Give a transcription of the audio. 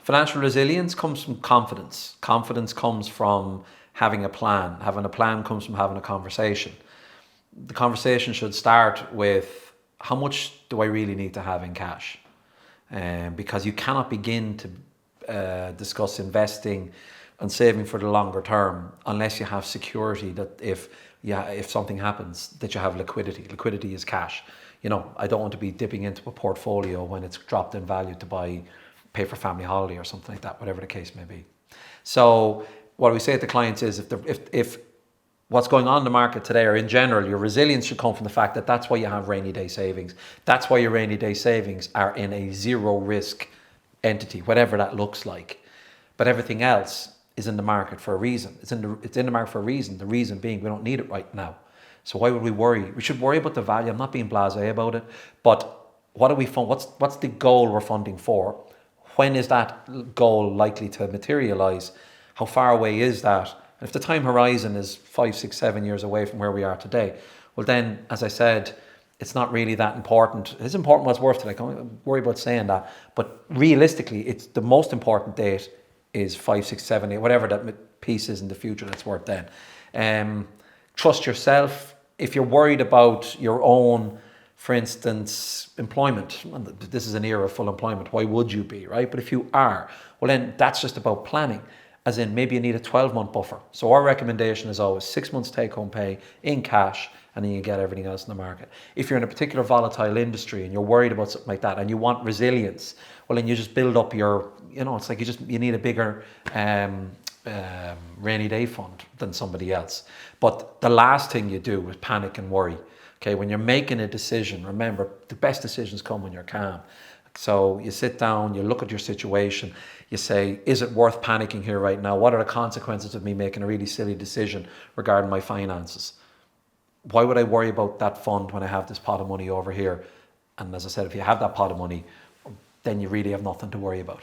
Financial resilience comes from confidence. Confidence comes from having a plan. Having a plan comes from having a conversation. The conversation should start with, how much do I really need to have in cash? Because you cannot begin to discuss investing and saving for the longer term unless you have security that if something happens, that you have liquidity. Liquidity is cash. I don't want to be dipping into a portfolio when it's dropped in value to pay for family holiday or something like that, whatever the case may be. So what we say to clients is, if what's going on in the market today, or in general, your resilience should come from the fact that that's why you have rainy day savings. That's why your rainy day savings are in a zero risk entity, whatever that looks like. But everything else is in the market for a reason. It's in the market for a reason. The reason being, we don't need it right now. So why would we worry? We should worry about the value. I'm not being blasé about it, but what do we fund? What's the goal we're funding for? When is that goal likely to materialize? How far away is that? And if the time horizon is 5, 6, 7 years away from where we are today, well then, as I said, it's not really that important. It's important what's worth it. I can't worry about saying that. But realistically, it's the most important date is 5, 6, 7, 8, whatever that piece is in the future that's worth then. Trust yourself. If you're worried about your own, for instance, employment, this is an era of full employment, why would you be, right? But if you are, well then that's just about planning. As in, maybe you need a 12-month buffer. So our recommendation is always 6 months take-home pay in cash, and then you get everything else in the market. If you're in a particular volatile industry and you're worried about something like that and you want resilience, well then you just build up your, it's like you need a bigger rainy day fund than somebody else. But the last thing you do is panic and worry. Okay, when you're making a decision, remember, the best decisions come when you're calm. So you sit down, you look at your situation, you say, is it worth panicking here right now? What are the consequences of me making a really silly decision regarding my finances? Why would I worry about that fund when I have this pot of money over here? And as I said, if you have that pot of money, then you really have nothing to worry about.